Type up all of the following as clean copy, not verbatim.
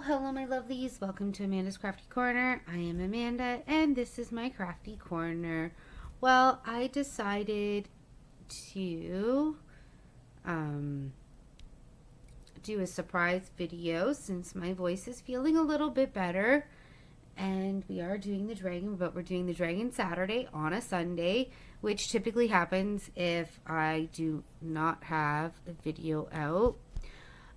Hello my lovelies, welcome to Amanda's Crafty Corner. I am Amanda and this is my Crafty Corner. Well, I decided to do a surprise video since my voice is feeling a little bit better, and we are doing the dragon, but we're doing the dragon Saturday on a Sunday, which typically happens if I do not have a video out.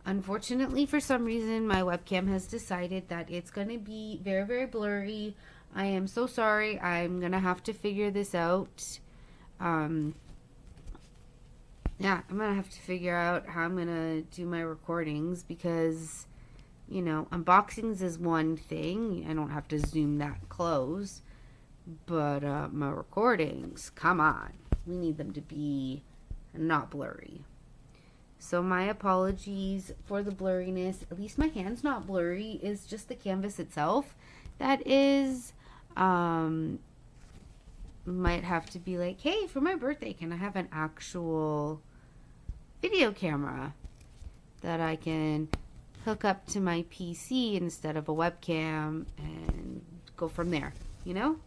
Unfortunately, for some reason, my webcam has decided that it's going to be very, very blurry. I am so sorry. I'm going to have to figure this out. I'm going to have to figure out how I'm going to do my recordings because, you know, unboxings is one thing. I don't have to zoom that close. But my recordings, come on. We need them to be not blurry. So my apologies for the blurriness. At least my hand's not blurry. It's just the canvas itself that is. Might have to be like, hey, for my birthday, can I have an actual video camera that I can hook up to my PC instead of a webcam and go from there, you know?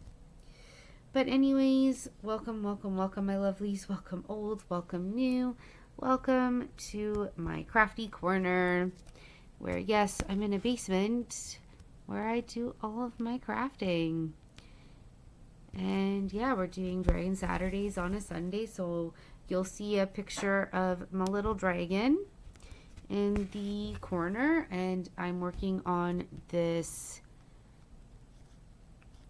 But anyways, welcome, welcome, welcome, my lovelies. Welcome old, welcome new. Welcome to my Crafty Corner, where yes, I'm in a basement where I do all of my crafting. And yeah, we're doing Dragon Saturdays on a Sunday, so you'll see a picture of my little dragon in the corner, and I'm working on this.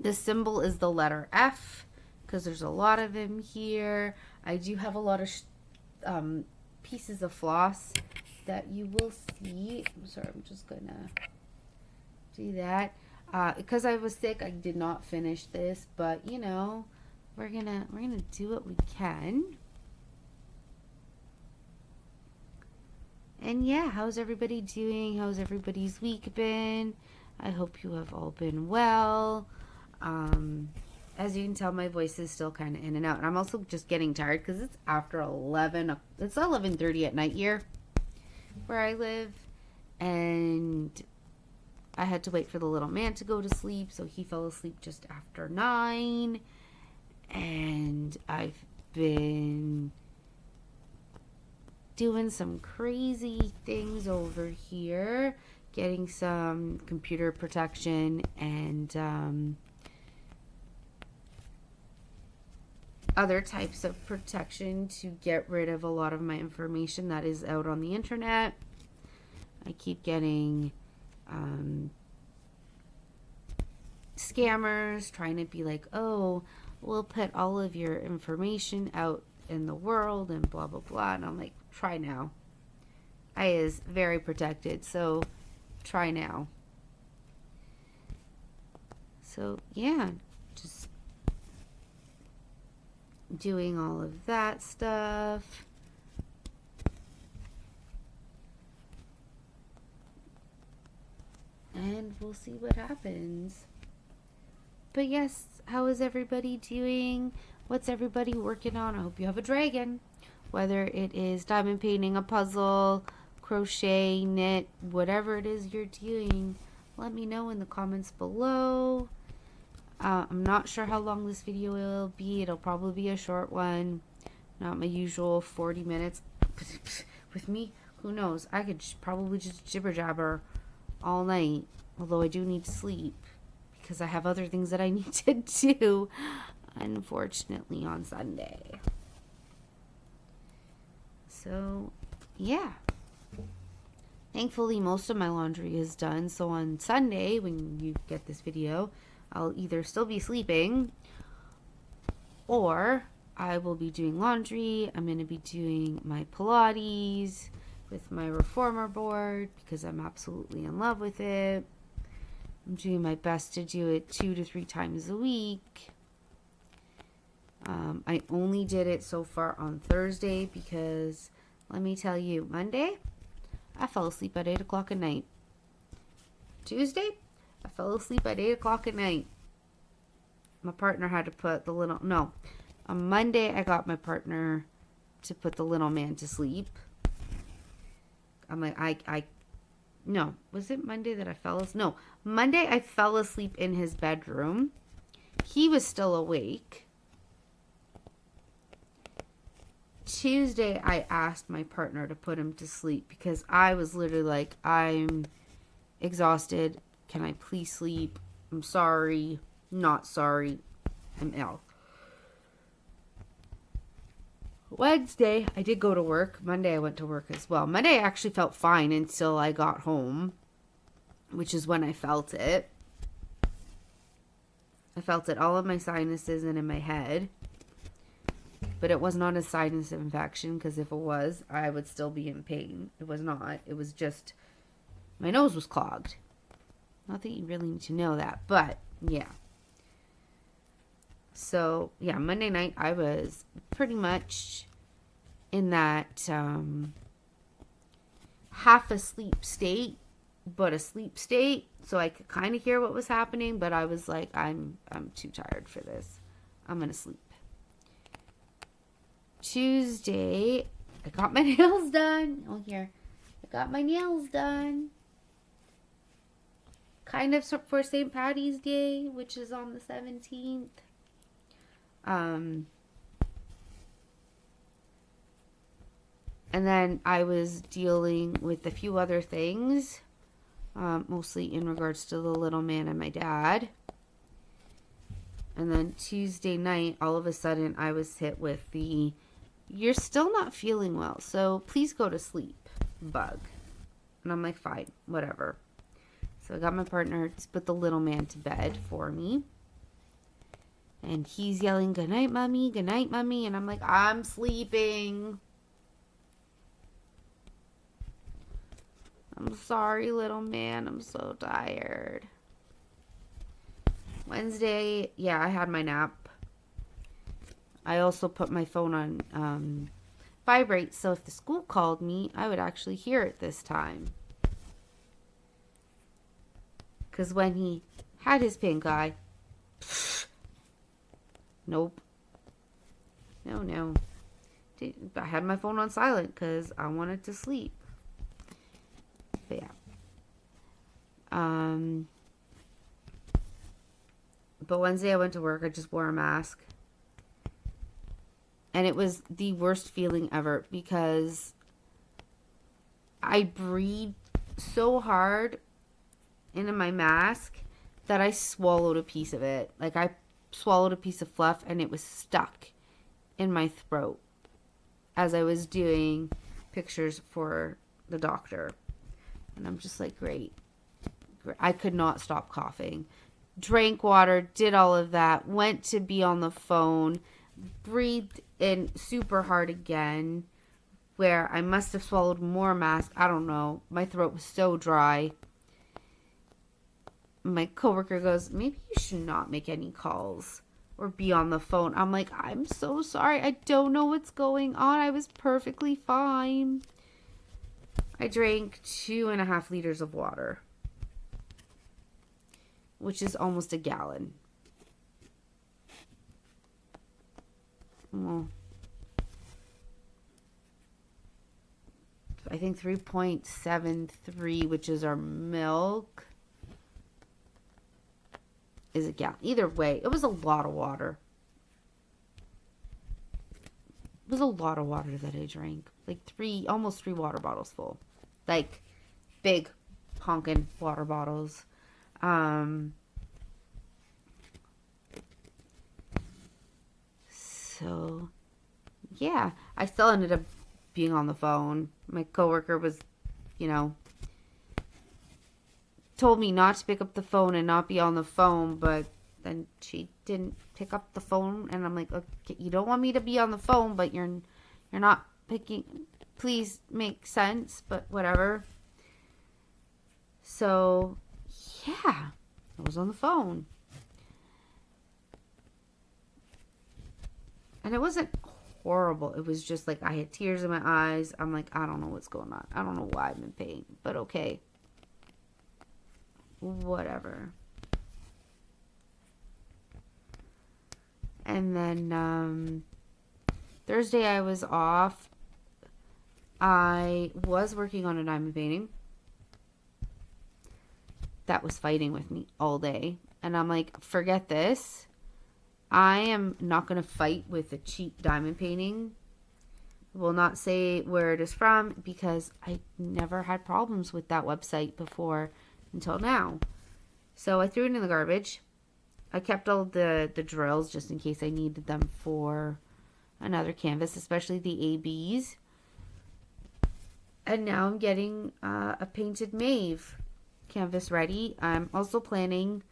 The symbol is the letter F because there's a lot of them here. I do have a lot of pieces of floss that you will see. I'm sorry, I'm just gonna do that because I was sick. I did not finish this, but you know, we're gonna do what we can. And yeah, how's everybody doing? How's everybody's week been? I hope you have all been well. As you can tell, my voice is still kind of in and out. And I'm also just getting tired because it's after 11. It's 11:30 at night here where I live. And I had to wait for the little man to go to sleep. So he fell asleep just after 9. And I've been doing some crazy things over here. Getting some computer protection and other types of protection to get rid of a lot of my information that is out on the internet. I keep getting scammers trying to be like, oh, we'll put all of your information out in the world and blah blah blah, and I'm like, try now. I is very protected, so try now. So yeah, just doing all of that stuff. And we'll see what happens. But yes, how is everybody doing? What's everybody working on? I hope you have a dragon. Whether it is diamond painting, a puzzle, crochet, knit, whatever it is you're doing, let me know in the comments below. I'm not sure how long this video will be. It'll probably be a short one. Not my usual 40 minutes. With me, who knows? I could probably just jibber jabber all night. Although I do need to sleep because I have other things that I need to do, unfortunately, on Sunday. So, yeah. Thankfully, most of my laundry is done. So on Sunday, when you get this video, I'll either still be sleeping or I will be doing laundry. I'm going to be doing my Pilates with my reformer board because I'm absolutely in love with it. I'm doing my best to do it 2 to 3 times a week. I only did it so far on Thursday because, let me tell you, Monday, I fell asleep at 8 o'clock at night. Tuesday, I fell asleep at 8 o'clock at night. My partner had to put the little... No. On Monday, I got my partner to put the little man to sleep. I'm like, I No, was it Monday that I fell asleep? No, Monday I fell asleep in his bedroom. He was still awake. Tuesday, I asked my partner to put him to sleep because I was literally like, I'm exhausted. Can I please sleep? I'm sorry. Not sorry. I'm ill. Wednesday, I did go to work. Monday, I went to work as well. Monday, I actually felt fine until I got home, which is when I felt it. I felt it all in my sinuses and in my head. But it was not a sinus infection, because if it was, I would still be in pain. It was not. It was just my nose was clogged. Not that you really need to know that, but yeah. So, yeah, Monday night I was pretty much in that half asleep state, but a sleep state. So I could kind of hear what was happening, but I was like, I'm too tired for this. I'm going to sleep. Tuesday, I got my nails done. Oh, here. I got my nails done. Kind of for St. Patty's Day, which is on the 17th. And then I was dealing with a few other things, mostly in regards to the little man and my dad. And then Tuesday night, all of a sudden, I was hit with the, you're still not feeling well, so please go to sleep bug. And I'm like, fine, whatever. So I got my partner to put the little man to bed for me. And he's yelling, good night, mommy, good night, mommy. And I'm like, I'm sleeping. I'm sorry, little man. I'm so tired. Wednesday, yeah, I had my nap. I also put my phone on vibrate, so if the school called me, I would actually hear it this time. Because when he had his pink eye, nope. No. I had my phone on silent because I wanted to sleep. But yeah. But Wednesday I went to work. I just wore a mask. And it was the worst feeling ever because I breathed so hard into my mask that I swallowed a piece of it. Like I swallowed a piece of fluff and it was stuck in my throat as I was doing pictures for the doctor. And I'm just like, great. I could not stop coughing. Drank water, did all of that, went to be on the phone, breathed in super hard again, where I must have swallowed more mask. I don't know. My throat was so dry. My coworker goes, maybe you should not make any calls or be on the phone. I'm like, I'm so sorry. I don't know what's going on. I was perfectly fine. I drank 2.5 liters of water, which is almost a gallon. Well, I think 3.73, which is our milk, is a gallon. Either way, it was a lot of water. It was a lot of water that I drank. Like almost 3 water bottles full. Like big honkin' water bottles. So, yeah, I still ended up being on the phone. My coworker was, told me not to pick up the phone and not be on the phone, but then she didn't pick up the phone, and I'm like, okay, you don't want me to be on the phone, but you're not picking. Please make sense, but whatever. So, yeah, I was on the phone. And it wasn't horrible. It was just like I had tears in my eyes. I'm like, I don't know what's going on. I don't know why I'm in pain, but okay. Whatever. And then Thursday I was off. I was working on a diamond painting. that was fighting with me all day. And I'm like, forget this. I am not going to fight with a cheap diamond painting. I will not say where it is from because I never had problems with that website before until now. So I threw it in the garbage. I kept all the drills just in case I needed them for another canvas, especially the ABs. And now I'm getting a painted Maeve canvas ready. I'm also planning,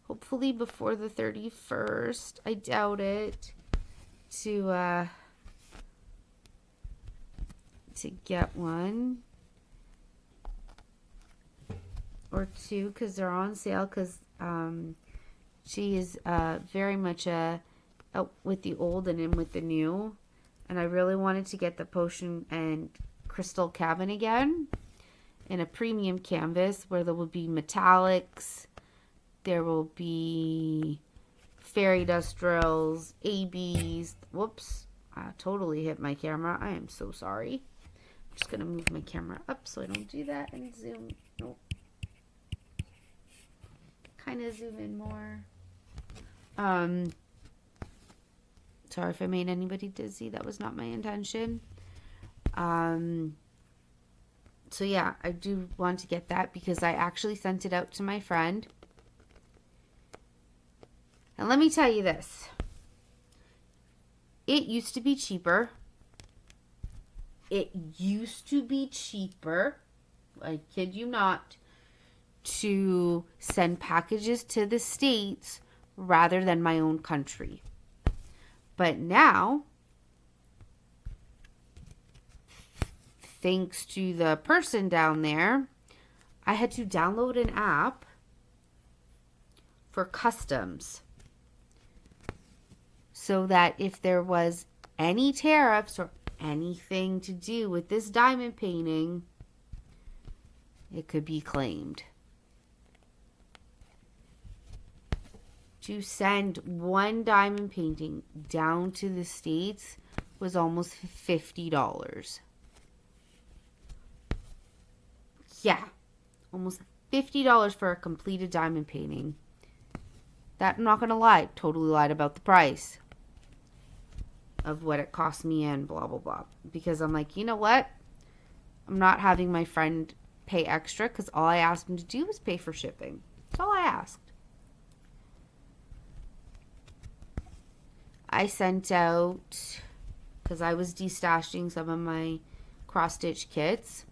hopefully before the 31st, I doubt it, to get one or two because they're on sale, because she is very much out with the old and in with the new, and I really wanted to get the potion and crystal cabin again in a premium canvas where there will be metallics, there will be fairy dust drills, ABs. Whoops, I totally hit my camera. I am so sorry. I'm just gonna move my camera up so I don't do that and zoom. Nope. Kind of zoom in more. Sorry if I made anybody dizzy. That was not my intention. So yeah, I do want to get that because I actually sent it out to my friend. And let me tell you this. It used to be cheaper. It used to be cheaper, I kid you not, to send packages to the States rather than my own country. But now, thanks to the person down there, I had to download an app for customs so that if there was any tariffs or anything to do with this diamond painting, it could be claimed. To send one diamond painting down to the States was almost $50. Yeah, almost $50 for a completed diamond painting. That, I'm not going to lie, totally lied about the price of what it cost me and blah, blah, blah. Because I'm like, you know what? I'm not having my friend pay extra because all I asked him to do was pay for shipping. That's all I asked. I sent out, because I was destashing some of my cross-stitch kits,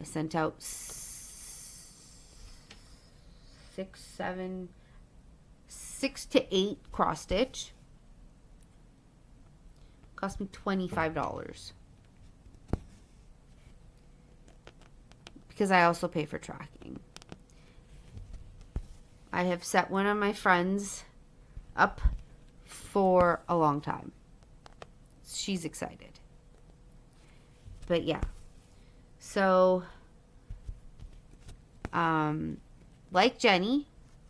I sent out 6 to 8 cross-stitch. Cost me $25. Because I also pay for tracking. I have set one of my friends up for a long time. She's excited. But yeah. So, like Jenny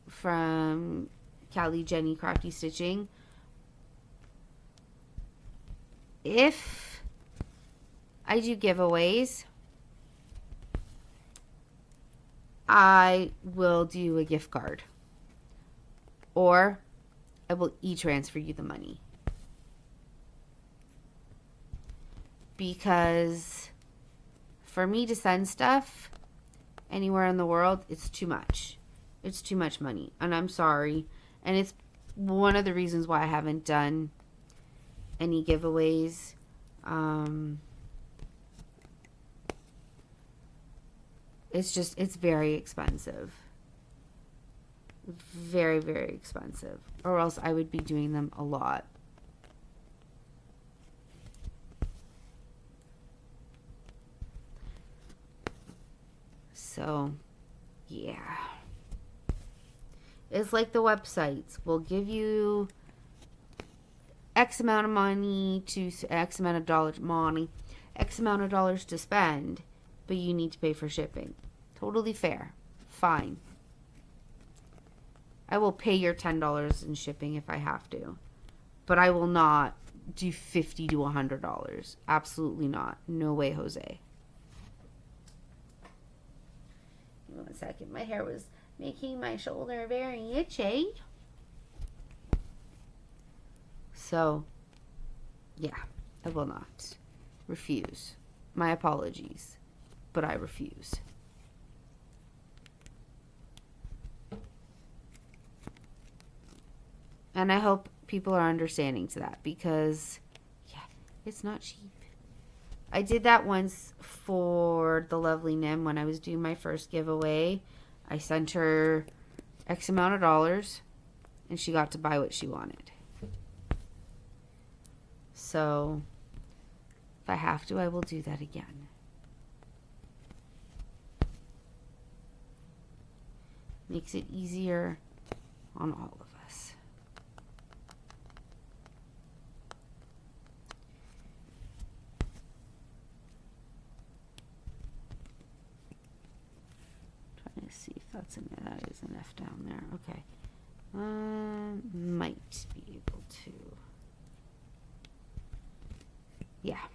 from Callie Jenny Crafty Stitching, if I do giveaways, I will do a gift card. Or I will e-transfer you the money. Because for me to send stuff anywhere in the world, it's too much. It's too much money. And I'm sorry. And it's one of the reasons why I haven't done any giveaways. It's very expensive. Very, very expensive. Or else I would be doing them a lot. So, yeah. It's like the websites. We'll give you X amount of money to X amount of dollars to spend, but you need to pay for shipping. Totally fair. Fine. I will pay your $10 in shipping if I have to. But I will not do $50 to $100. Absolutely not. No way, Jose. Give me 1 second. My hair was making my shoulder very itchy. So, yeah, I will not. Refuse. My apologies, but I refuse. And I hope people are understanding to that because, yeah, it's not cheap. I did that once for the lovely Nim when I was doing my first giveaway. I sent her X amount of dollars and she got to buy what she wanted. So, if I have to, I will do that again. Makes it easier on all of us. Trying to see if that's an that is an F down there. Okay. Might be able to. Yeah.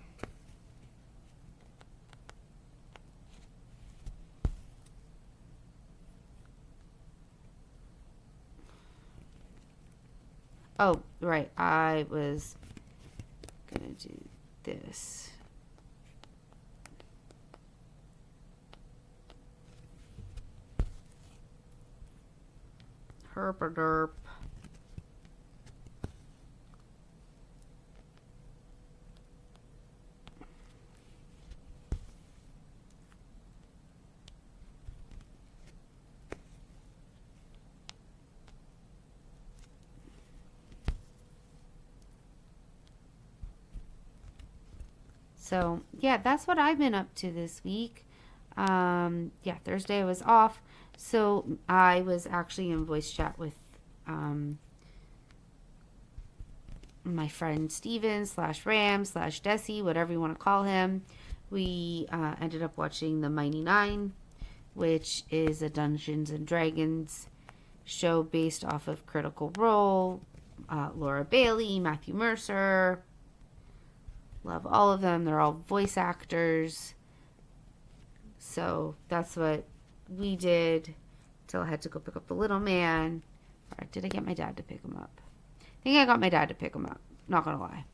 Oh, right. I was gonna do this. Herp-a-derp. So, yeah, that's what I've been up to this week. Yeah, Thursday I was off. So, I was actually in voice chat with my friend Steven / Ram / Desi, whatever you want to call him. We ended up watching The Mighty Nine, which is a Dungeons and Dragons show based off of Critical Role. Laura Bailey, Matthew Mercer. Love all of them. They're all voice actors. So that's what we did till I had to go pick up the little man. Or did I get my dad to pick him up? I think I got my dad to pick him up. Not gonna lie.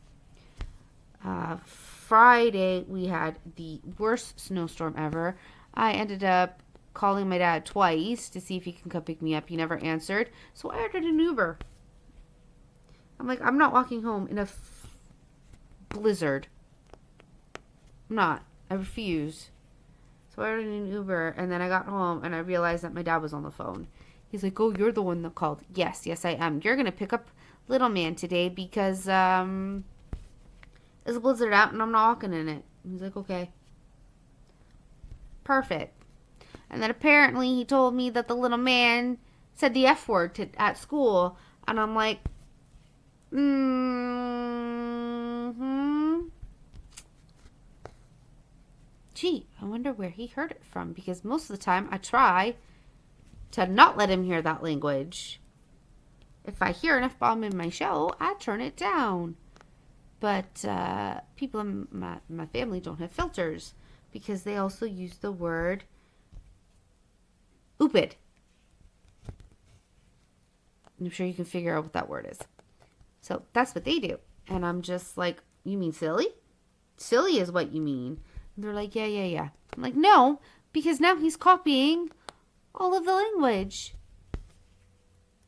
Friday, we had the worst snowstorm ever. I ended up calling my dad twice to see if he can come pick me up. He never answered. So I ordered an Uber. I'm like, I'm not walking home in a blizzard. I'm not. I refuse. So I ordered an Uber, and then I got home, and I realized that my dad was on the phone. He's like, oh, you're the one that called. Yes, I am. You're going to pick up little man today because there's a blizzard out, and I'm not walking in it. He's like, okay. Perfect. And then apparently he told me that the little man said the F word at school, and I'm like, Gee, I wonder where he heard it from, because most of the time I try to not let him hear that language. If I hear an F-bomb in my show, I turn it down. But people in my family don't have filters because they also use the word oopid. I'm sure you can figure out what that word is. So that's what they do. And I'm just like, you mean silly? Silly is what you mean. And they're like, yeah. I'm like, no, because now he's copying all of the language.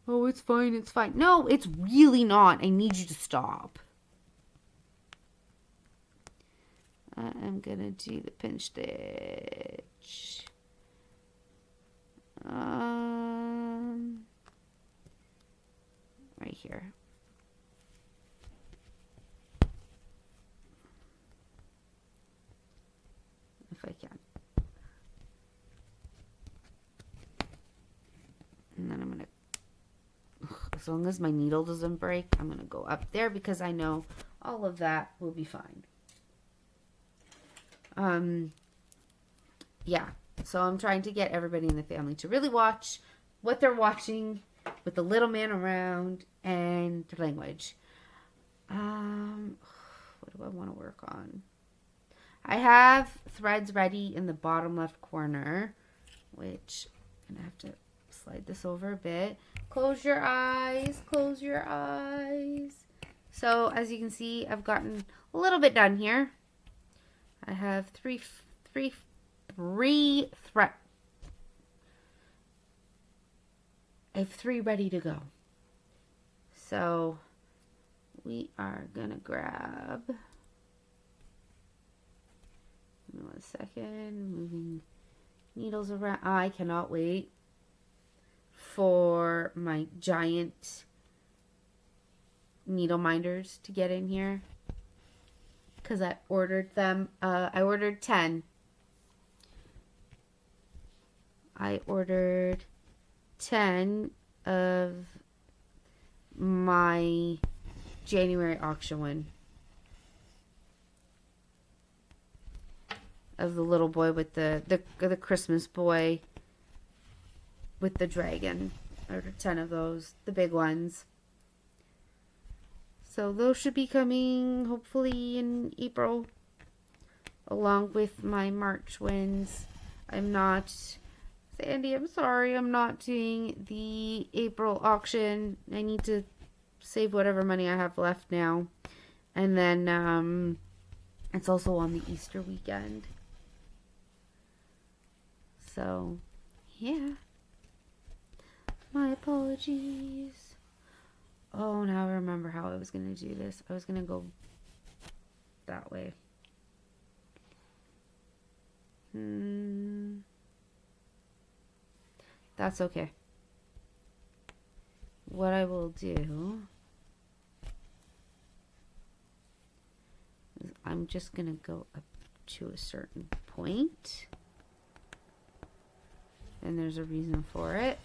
Oh, it's fine. No, it's really not. I need you to stop. I'm going to do the pinch stitch. Right here. If I can. And then I'm going to, as long as my needle doesn't break, I'm going to go up there because I know all of that will be fine. Yeah. So I'm trying to get everybody in the family to really watch what they're watching with the little man around and the language. What do I want to work on? I have threads ready in the bottom left corner, which I'm going to have to slide this over a bit. Close your eyes. Close your eyes. So as you can see, I've gotten a little bit done here. I have three thread. I have 3 ready to go. So we are gonna grab. Give me 1 second. Moving needles around. I cannot wait for my giant needle minders to get in here, because I ordered them. I ordered 10. I ordered 10 of my January auction one of the little boy with the Christmas boy with the dragon. I ordered 10 of those, the big ones. So those should be coming hopefully in April, along with my March wins. Sandy, I'm sorry, I'm not doing the April auction. I need to save whatever money I have left now. And then it's also on the Easter weekend. So, yeah. My apologies. Oh, now I remember how I was going to do this. I was going to go that way. That's okay. What I will do is I'm just going to go up to a certain point. And there's a reason for it.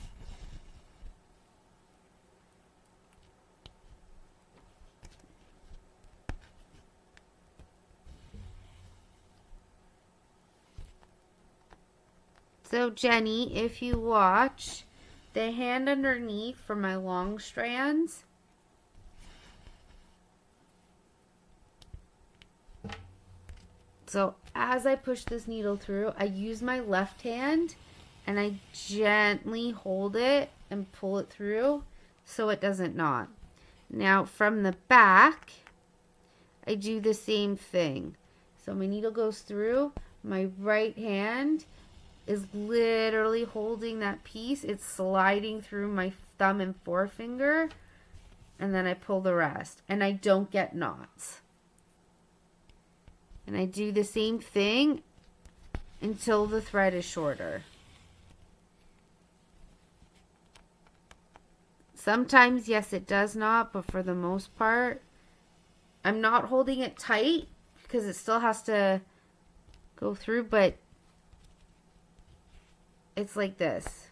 So Jenny, if you watch, the hand underneath for my long strands, so as I push this needle through, I use my left hand and I gently hold it and pull it through so it doesn't knot. Now from the back, I do the same thing. So my needle goes through, my right hand is literally holding that piece. It's sliding through my thumb and forefinger, and then I pull the rest, and I don't get knots. And I do the same thing until the thread is shorter. Sometimes, yes, it does knot, but for the most part, I'm not holding it tight because it still has to go through, but it's like this.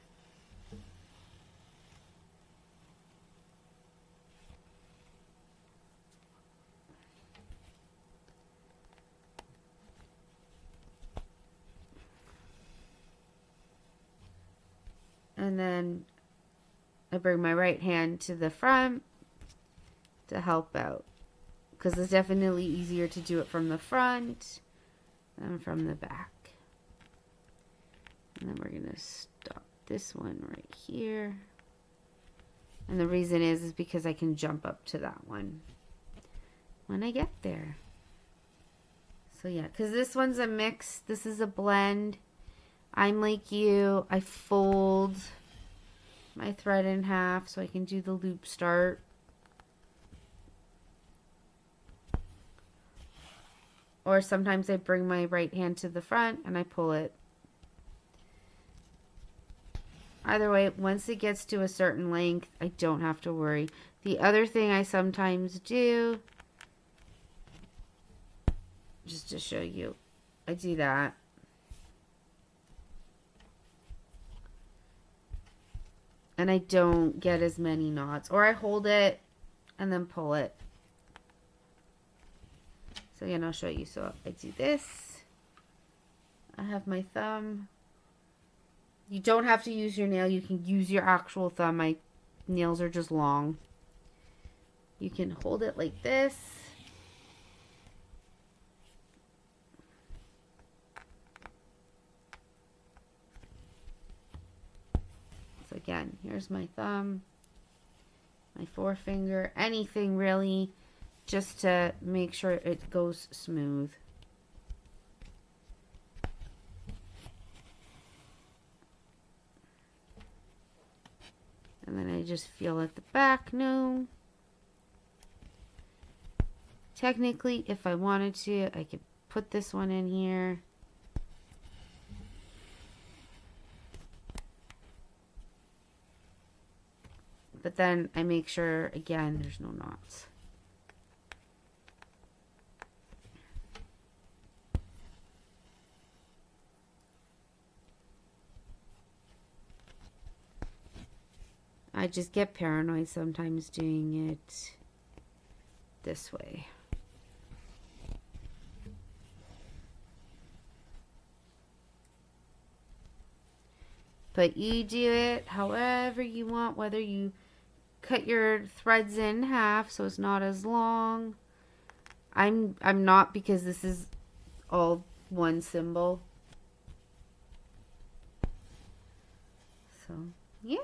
And then I bring my right hand to the front to help out, because it's definitely easier to do it from the front than from the back. And then we're going to stop this one right here. And the reason is because I can jump up to that one when I get there. So yeah, because this one's a mix. This is a blend. I'm like you. I fold my thread in half so I can do the loop start. Or sometimes I bring my right hand to the front and I pull it. Either way, once it gets to a certain length, I don't have to worry. The other thing I sometimes do, just to show you, I do that. And I don't get as many knots. Or I hold it and then pull it. So again, I'll show you. So I do this. I have my thumb. You don't have to use your nail. You can use your actual thumb. My nails are just long. You can hold it like this. So again, here's my thumb, my forefinger, anything really, just to make sure it goes smooth. And then I just feel at the back. No. Technically, if I wanted to, I could put this one in here. But then I make sure, again, there's no knots. I just get paranoid sometimes doing it this way. But you do it however you want, whether you cut your threads in half so it's not as long. I'm not, because this is all one symbol. So, yeah.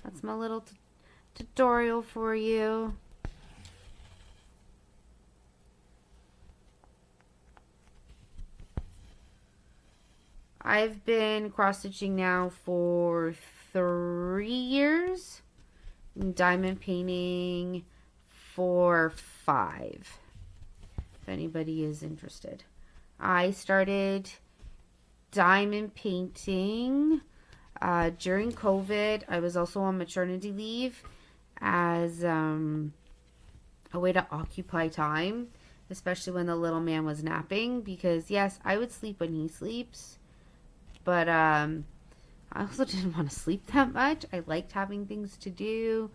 That's my little tutorial for you. I've been cross-stitching now for 3 years. Diamond painting for 5. If anybody is interested. I started diamond painting during COVID. I was also on maternity leave as a way to occupy time, especially when the little man was napping, because yes, I would sleep when he sleeps, but I also didn't want to sleep that much. I liked having things to do,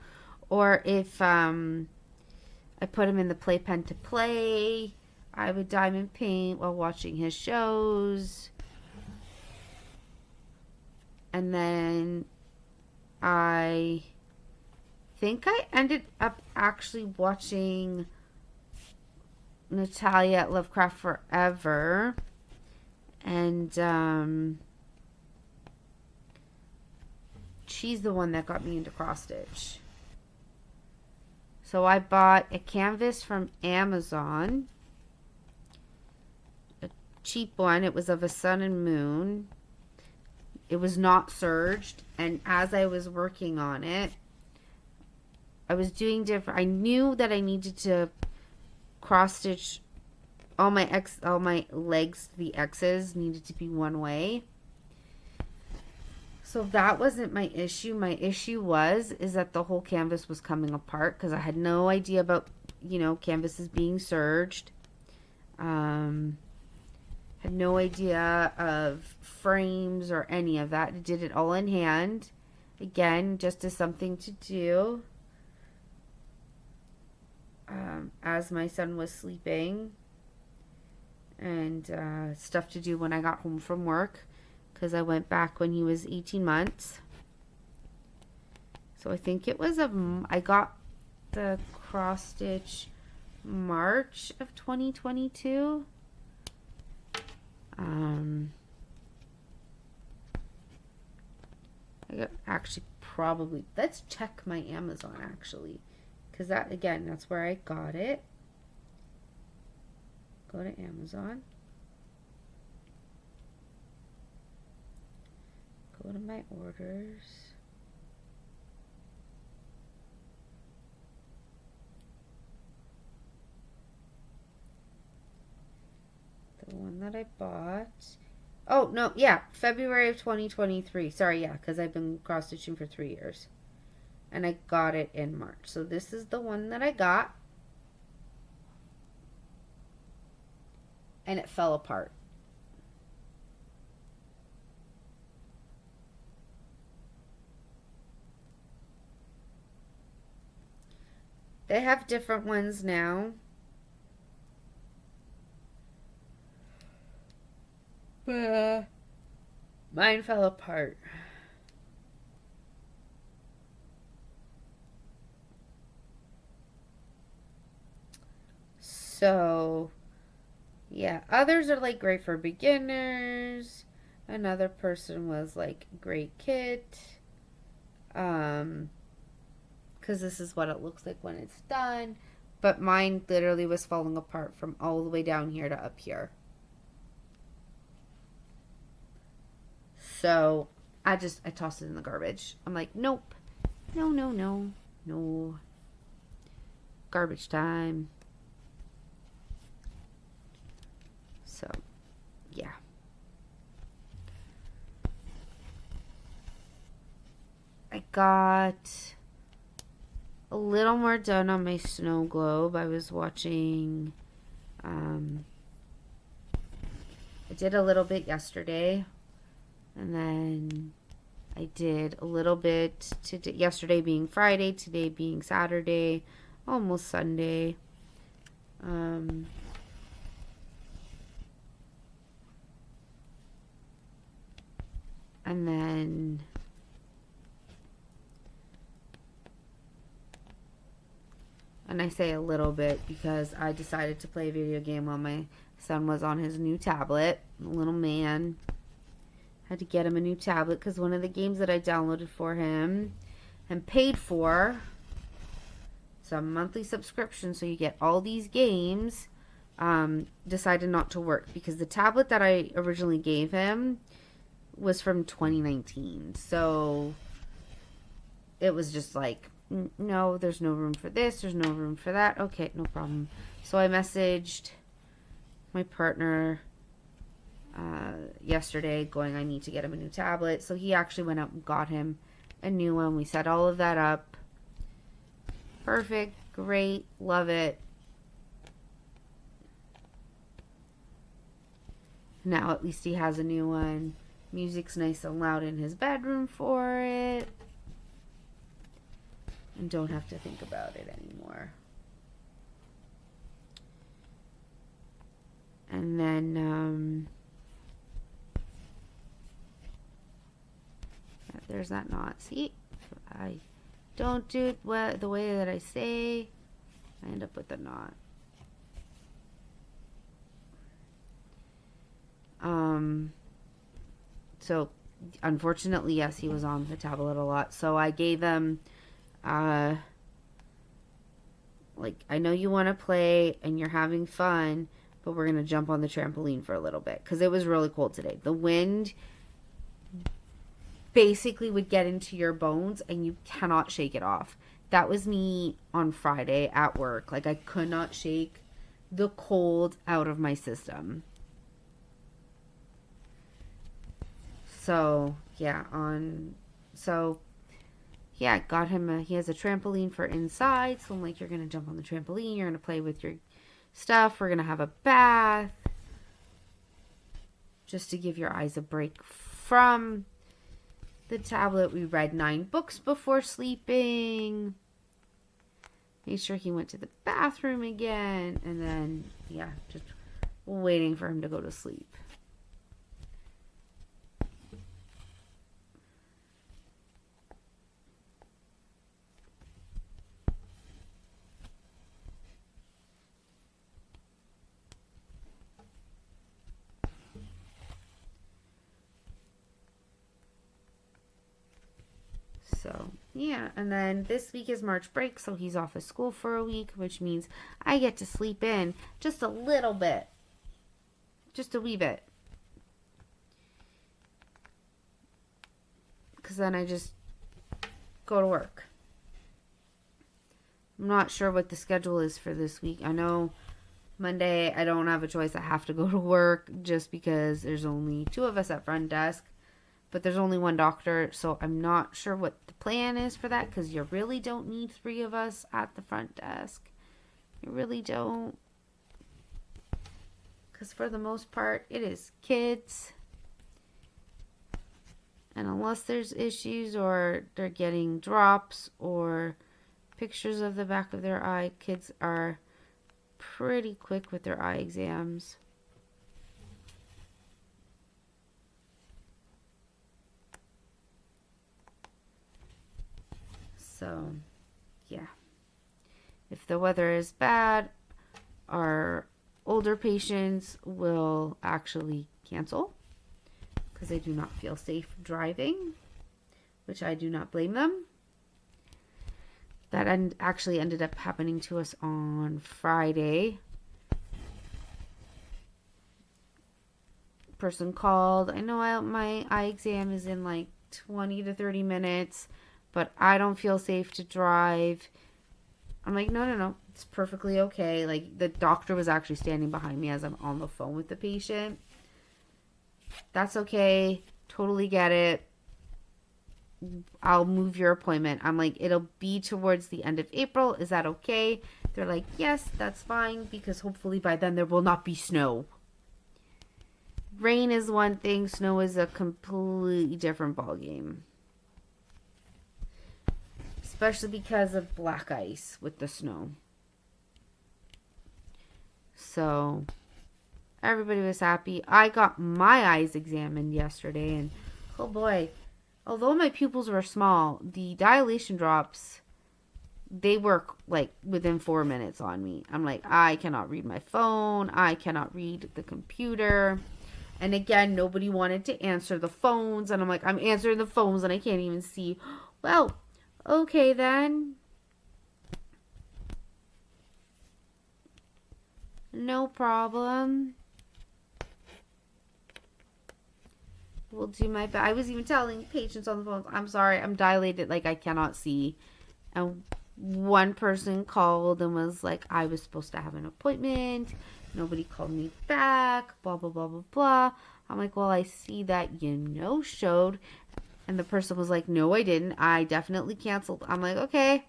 or if I put him in the playpen to play, I would diamond paint while watching his shows. And then I think I ended up actually watching Natalia at Lovecraft Forever. And she's the one that got me into cross stitch. So I bought a canvas from Amazon. A cheap one. It was of a sun and moon. It was not serged, and as I was working on it, I was doing different. I knew that I needed to cross stitch all my legs. The X's needed to be one way. So that wasn't my issue. My issue is that the whole canvas was coming apart because I had no idea about, canvases being serged. Had no idea of frames or any of that. I did it all in hand. Again, just as something to do as my son was sleeping, and stuff to do when I got home from work, because I went back when he was 18 months. So I think it was I got the cross stitch March of 2022. I got actually probably, let's check my Amazon actually, because that, again, that's where I got it. Go to Amazon, go to my orders, the one that I bought. Oh, no, yeah, February of 2023. Sorry, yeah, because I've been cross-stitching for 3 years. And I got it in March. So this is the one that I got. And it fell apart. They have different ones now. But mine fell apart. So, yeah, others are like great for beginners. Another person was like, great kit. Because this is what it looks like when it's done. But mine literally was falling apart from all the way down here to up here. So I tossed it in the garbage. I'm like, nope. No, no, no. No. Garbage time. So, yeah. I got a little more done on my snow globe. I was watching, I did a little bit yesterday, and then I did a little bit yesterday being Friday, today being Saturday, almost Sunday. And then and I say a little bit because I decided to play a video game while my son was on his new tablet. The little man. Had to get him a new tablet because one of the games that I downloaded for him and paid for, it's a monthly subscription, so you get all these games, decided not to work because the tablet that I originally gave him was from 2019. So it was just like, no, there's no room for this, there's no room for that. Okay, no problem. So I messaged my partner yesterday going, I need to get him a new tablet. So he actually went out and got him a new one. We set all of that up. Perfect, great, love it. Now at least he has a new one. Music's nice and loud in his bedroom for it. And don't have to think about it anymore. And then, there's that knot. See, if I don't do it the way that I say, I end up with a knot. So unfortunately, yes, he was on the tablet a lot. So I gave him, like, I know you want to play and you're having fun, but we're going to jump on the trampoline for a little bit because it was really cold today. The wind basically would get into your bones and you cannot shake it off. That was me on Friday at work. Like, I could not shake the cold out of my system. So, yeah, got him he has a trampoline for inside. So I'm like, you're going to jump on the trampoline. You're going to play with your stuff. We're going to have a bath. Just to give your eyes a break from the tablet. We read 9 books before sleeping. Made sure he went to the bathroom again. And then, yeah, just waiting for him to go to sleep. So, yeah. And then this week is March break, so he's off of school for a week, which means I get to sleep in just a little bit. Just a wee bit. Because then I just go to work. I'm not sure what the schedule is for this week. I know Monday I don't have a choice. I have to go to work just because there's only 2 of us at front desk. But there's only 1 doctor, so I'm not sure what the plan is for that because you really don't need 3 of us at the front desk. You really don't. Because for the most part, it is kids. And unless there's issues or they're getting drops or pictures of the back of their eye, kids are pretty quick with their eye exams. So, yeah. If the weather is bad, our older patients will actually cancel because I do not feel safe driving, which I do not blame them. That actually ended up happening to us on Friday. Person called. I know my eye exam is in like 20 to 30 minutes, but I don't feel safe to drive. I'm like, no. It's perfectly okay. Like, the doctor was actually standing behind me as I'm on the phone with the patient. That's okay. Totally get it. I'll move your appointment. I'm like, it'll be towards the end of April. Is that okay? They're like, yes, that's fine, because hopefully by then there will not be snow. Rain is one thing. Snow is a completely different ballgame. Especially because of black ice with the snow. So, everybody was happy. I got my eyes examined yesterday, and oh boy, although my pupils were small, the dilation drops, they work like within 4 minutes on me. I'm like, I cannot read my phone. I cannot read the computer. And again, nobody wanted to answer the phones. And I'm like, I'm answering the phones and I can't even see. Well, okay then. No problem. We'll do my best. I was even telling patients on the phone, I'm sorry, I'm dilated, like I cannot see. And one person called and was like, I was supposed to have an appointment. Nobody called me back, blah, blah, blah, blah, blah. I'm like, well, I see that you no-showed. And the person was like, no, I didn't. I definitely canceled. I'm like, okay.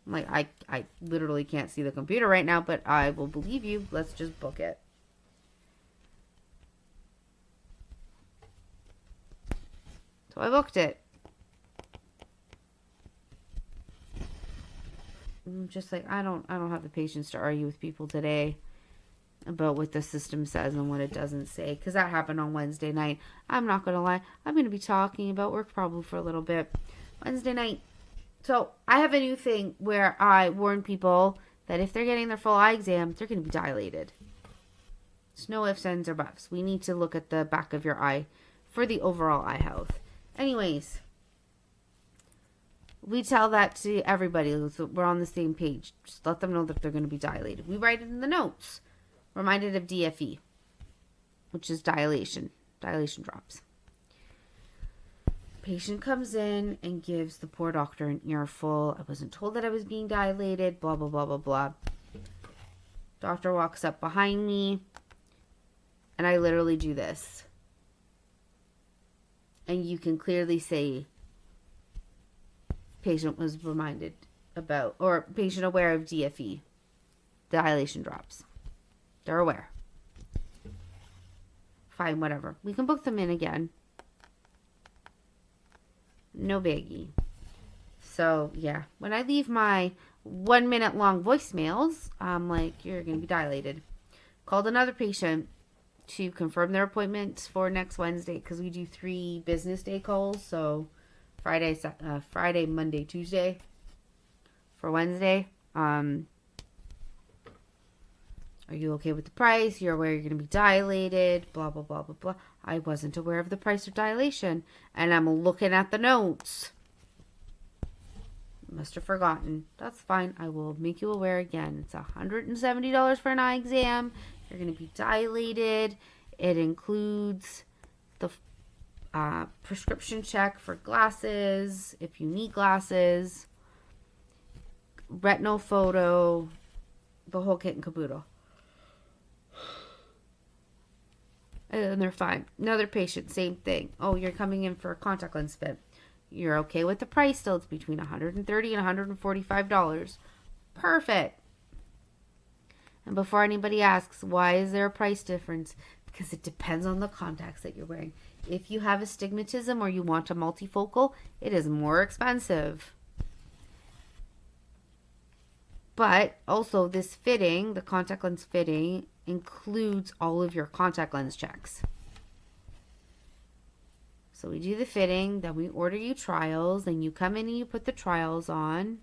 I'm like, I literally can't see the computer right now, but I will believe you. Let's just book it. So I booked it. I'm just like, I don't have the patience to argue with people today about what the system says and what it doesn't say, because that happened on Wednesday night. I'm not going to lie. I'm going to be talking about work probably for a little bit. Wednesday night. So I have a new thing where I warn people that if they're getting their full eye exam, they're going to be dilated. There's no ifs, ands, or buts. We need to look at the back of your eye for the overall eye health. Anyways, we tell that to everybody. So we're on the same page. Just let them know that they're going to be dilated. We write it in the notes. Reminded of DFE, which is dilation drops. Patient comes in and gives the poor doctor an earful. I wasn't told that I was being dilated, blah, blah, blah, blah, blah. Doctor walks up behind me, and I literally do this. And you can clearly say patient was reminded about, or patient aware of DFE, dilation drops. They're aware. Fine, whatever. We can book them in again. No biggie. So, yeah. When I leave my 1 minute long voicemails, I'm like, you're going to be dilated. Called another patient to confirm their appointment for next Wednesday, because we do 3 business day calls. So, Friday, Monday, Tuesday for Wednesday. Are you okay with the price? You're aware you're going to be dilated, blah, blah, blah, blah, blah. I wasn't aware of the price of dilation. And I'm looking at the notes. Must have forgotten. That's fine. I will make you aware again. It's $170 for an eye exam. You're going to be dilated. It includes the prescription check for glasses, if you need glasses, retinal photo, the whole kit and caboodle. And they're fine. Another patient, same thing. Oh, you're coming in for a contact lens fit. You're okay with the price still. It's between $130 and $145. Perfect. And before anybody asks, why is there a price difference? Because it depends on the contacts that you're wearing. If you have astigmatism or you want a multifocal, it is more expensive. But also this fitting, the contact lens fitting, includes all of your contact lens checks. So we do the fitting, then we order you trials, then you come in and you put the trials on.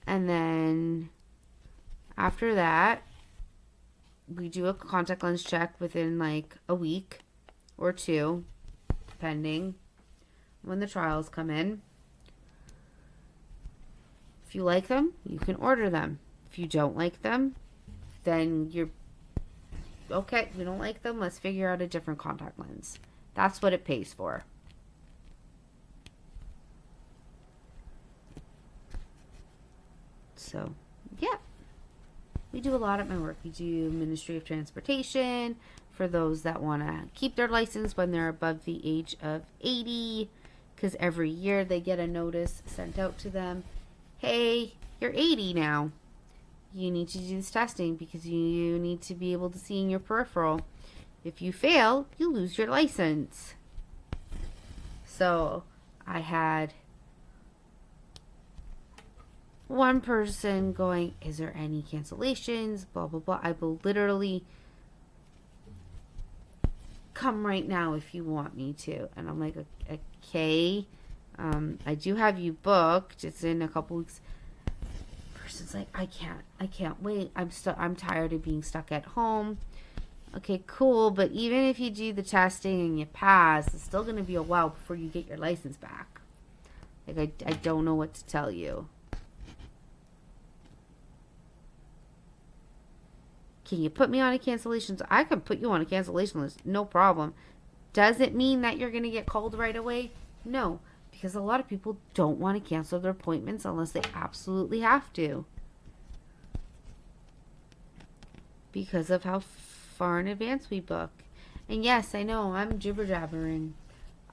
And then after that, we do a contact lens check within like a week or two, depending when the trials come in. If you like them, you can order them. If you don't like them, then you're okay. We don't like them. Let's figure out a different contact lens. That's what it pays for. So, yeah. We do a lot at my work. We do Ministry of Transportation for those that want to keep their license when they're above the age of 80. Because every year they get a notice sent out to them. Hey, you're 80 now. You need to do this testing because you need to be able to see in your peripheral. If you fail, you lose your license. So I had one person going, is there any cancellations? Blah, blah, blah. I will literally come right now if you want me to. And I'm like, okay. I do have you booked. It's in a couple weeks. Person's like, I can't wait. I'm tired of being stuck at home. Okay, cool. But even if you do the testing and you pass, it's still going to be a while before you get your license back. Like, I don't know what to tell you. Can you put me on a cancellation? I can put you on a cancellation list. No problem. Does it mean that you're going to get called right away? No. Because a lot of people don't want to cancel their appointments unless they absolutely have to. Because of how far in advance we book. And yes, I know, I'm jibber-jabbering.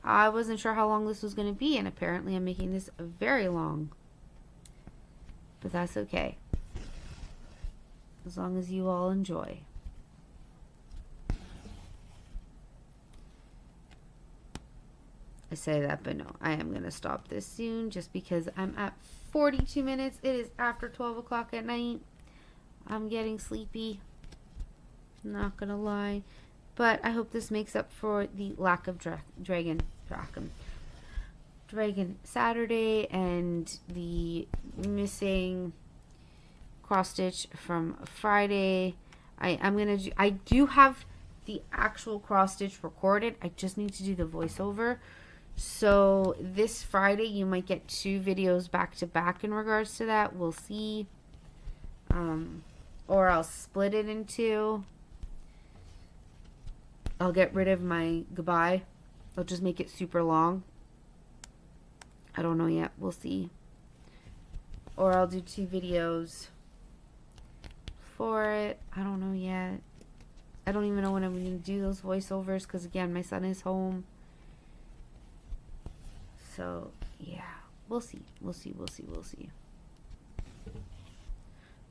I wasn't sure how long this was going to be, and apparently I'm making this very long. But that's okay. As long as you all enjoy. I say that, but no, I am going to stop this soon just because I'm at 42 minutes. It is after 12 o'clock at night. I'm getting sleepy. Not going to lie. But I hope this makes up for the lack of Dragon Saturday and the missing cross stitch from Friday. I do have the actual cross stitch recorded. I just need to do the voiceover. So this Friday you might get 2 videos back to back in regards to that. We'll see. Or I'll split it in 2. I'll get rid of my goodbye. I'll just make it super long. I don't know yet. We'll see. Or I'll do 2 videos for it. I don't know yet. I don't even know when I'm going to do those voiceovers because, again, my son is home. So, yeah. We'll see. We'll see.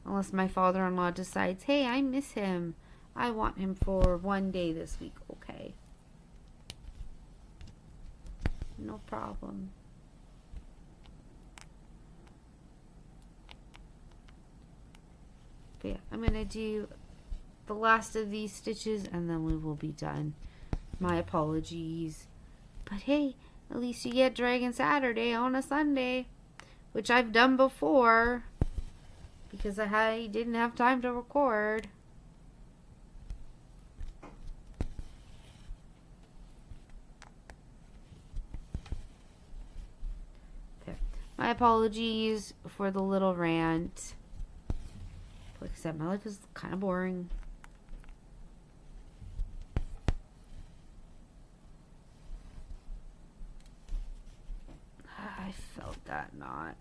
Unless my father-in-law decides, hey, I miss him. I want him for 1 day this week. Okay. No problem. But yeah, I'm going to do the last of these stitches and then we will be done. My apologies. But hey, at least you get Dragon Saturday on a Sunday, which I've done before because I didn't have time to record. Okay. My apologies for the little rant. Like I said, my life is kind of boring. I felt that knot.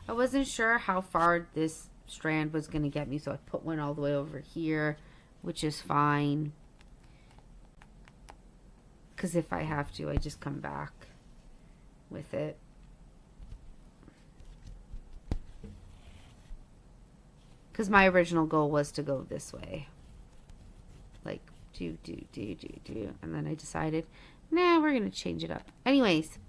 I wasn't sure how far this strand was going to get me, so I put one all the way over here, which is fine. Because if I have to, I just come back with it. Because my original goal was to go this way. Like, do. And then I decided, nah, we're going to change it up. Anyways,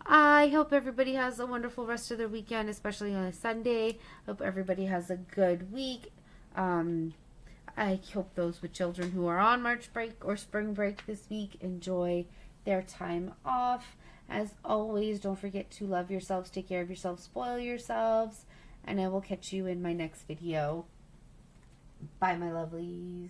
I hope everybody has a wonderful rest of their weekend, especially on a Sunday. Hope everybody has a good week. I hope those with children who are on March break or spring break this week enjoy their time off. As always, don't forget to love yourselves, take care of yourselves, spoil yourselves, and I will catch you in my next video. Bye, my lovelies.